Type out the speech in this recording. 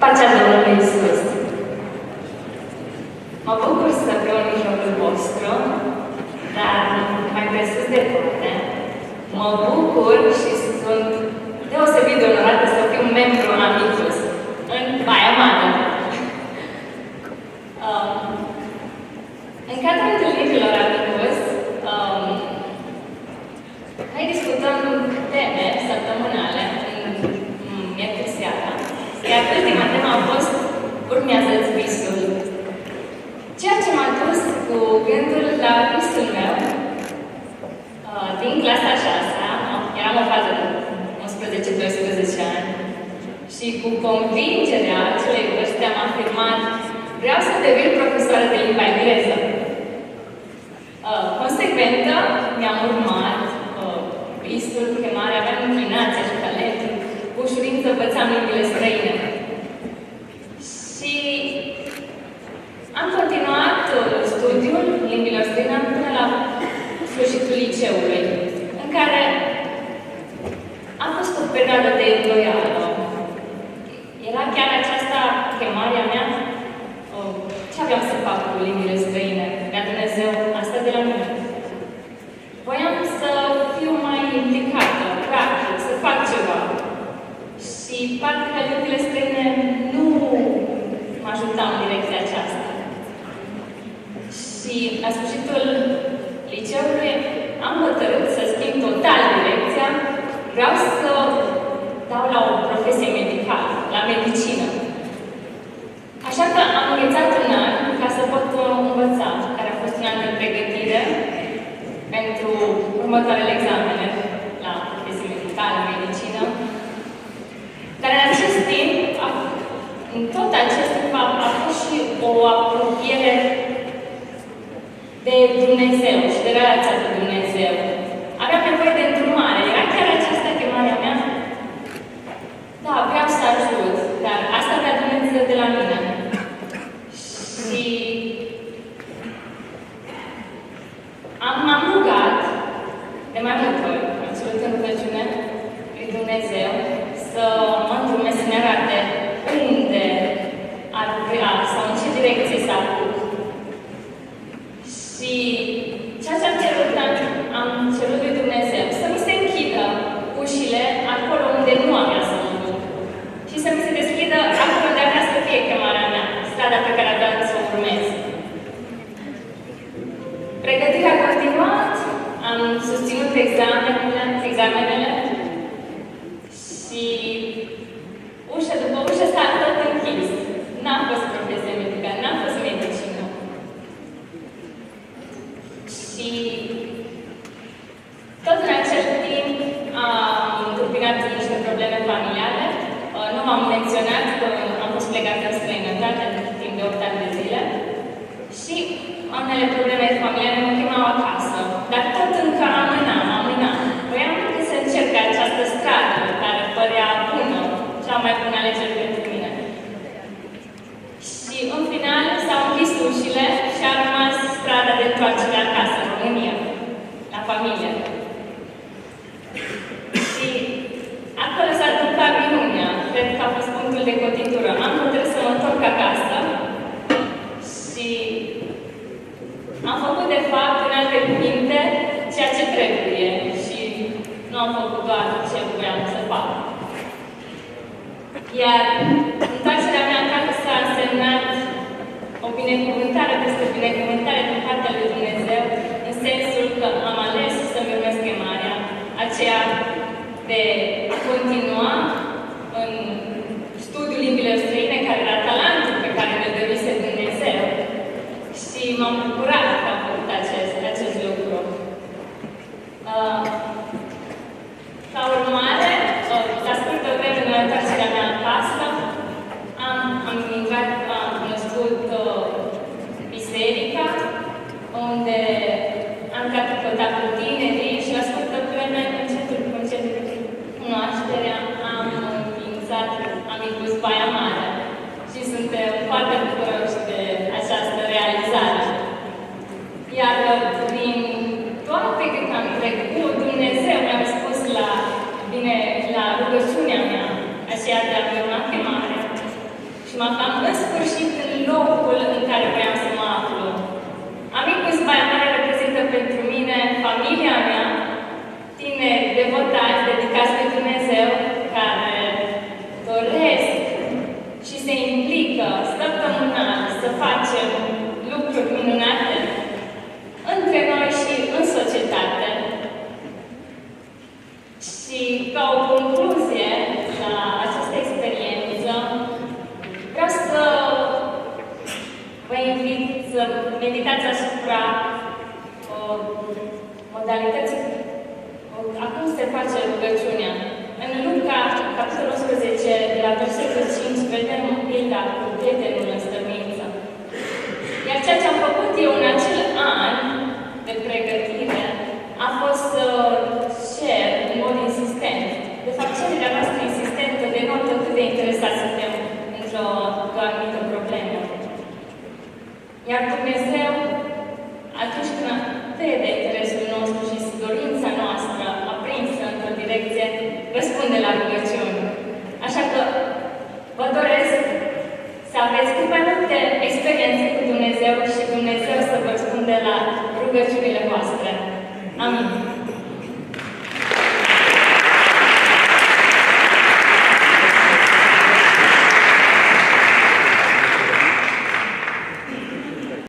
Pacea Domnului Iisus. Mă bucur să fiu în mijlocul vostru, dar mai presus de toate, mă bucur și sunt deosebit de onorată să fiu membru Amicus în Baia Mare. În cadrul întâlnirilor Amicus, noi discutăm teme săptămânale în miercuri seara, iar ultima temă a fost urmează-ți visul. Ceea ce m-a dus cu gândul la visul meu din clasa 6-a, eram o fază de 11-12 ani, și cu convingerea acelei vârste am afirmat: vreau să devin profesoară de limba engleză. Consecventă, mi-am urmat visul, chemarea, aveam inclinația și talentul, cu ușurință învățam limbile străine. Și am continuat studiul limbilor străine până la sfârșitul liceului, în care a fost o perioadă de îndoială. Era chiar aceasta chemarea mea? Ce aveam să fac cu limbile străine? Vrea Dumnezeu asta de la mine. Voiam să fiu mai implicată, practic, să fac ceva. Și parcă limbile străine nu mă ajutau în direcția aceasta. Și la sfârșitul liceului am hotărât să schimb total direcția. Vreau să dau la o profesie medicală, la medicină. Așa că am învățat un an ca să pot învăța, care a fost un an de pregătire pentru următoarele examene la profesie medicală, medicină. Dar în acest timp, în tot acest timp a fost și o apropiere de Dumnezeu și de relația cu Dumnezeu. Aveam nevoie de îndrumare. Era chiar aceasta chemarea mea? Da, vreau să ajut, dar asta vrea Dumnezeu de la mine. Și am rugat de mai multe ori, am cerut în rugăciune lui Dumnezeu să mă îndrume, să ne arate unde ar vrea sau în ce direcție să apuc. Și ceea ce am cerut lui Dumnezeu, să mi se închidă ușile acolo unde nu avea să mă duc. Și să mi se deschidă acolo unde avea să fie chemarea mea, strada pe care avea să o urmez. Pregătirea a continuat, am susținut examenele și ușă după ușă s-a tot închis. N-a fost profesie medicală, n-a fost medicină. Și tot în acel timp am întâmpinat niște probleme familiale. Nu m-am menționat că am fost plecată în străinătate în timp de 8 ani de zile. Și unele probleme familiale mă chemau acasă. Dar tot încă amânam. Voiam să încerc această stradă care părea bună, cea mai bună alegere pentru mine. Și în final s-au închis ușile și a rămas strada de întoarcere acasă, în România, la familie. Și acolo s-a întâmplat minunea. Cred că a fost punctul de cotitură. Am hotărât să mă întorc acasă și am făcut, de fapt, în alte cuvinte, ceea ce trebuie. Și nu am făcut doar ce vreau să fac. Iar întoarcerea mea acasă a însemnat o binecuvântare peste binecuvântare din partea lui Dumnezeu, în sensul că am ales să-mi urmez chemarea aceea de a continua în studiul limbilor străine, care era talentul pe care mi-l dăruise Dumnezeu. Și m-am bucurat că am făcut acest lucru. Ca urmare, la scurtă vreme de întoarcerea mea acasă, am cunoscut biserica, unde am capătat cu tinerii și la scurtă vreme, încetul cu încetul cunoașterea, am înființat Amicus Baia Mare. Și suntem foarte bucuroși de această realizare. Iar prin toate cât am trecut, Dumnezeu mi-a răspuns la rugăciunea mea, aceea de a-mi urma chemarea. și mă aflam în sfârșit în locul în care vreau să mă aflu. Amicus Baia Mare reprezintă pentru mine familia mea, tineri devotați, dedicați pe Dumnezeu, care doresc și se implică săptămânal să facem lucruri minunate între noi și în societate. Și ca o concluzie la această experiență, vreau să vă invit să meditați asupra modalității acum se face rugăciunea. În Luca, capitolul 11, de la versetul 5, vedem pilda cu prietenul în stăruință. Iar ceea ce am făcut eu în acel an de pregătire a fost să share în mod insistent. De fapt, cererea noastră insistentă denotă cât de interesați suntem într-o anumită problemă. Iar Dumnezeu, atunci când vede interesul nostru și dorința noastră aprinsă într-o direcție, răspunde la rugăciuni. Așa că vă doresc să aveți cât mai multe experiențe cu Dumnezeu și Dumnezeu să vă răspunde la rugăciunile voastre. Amin.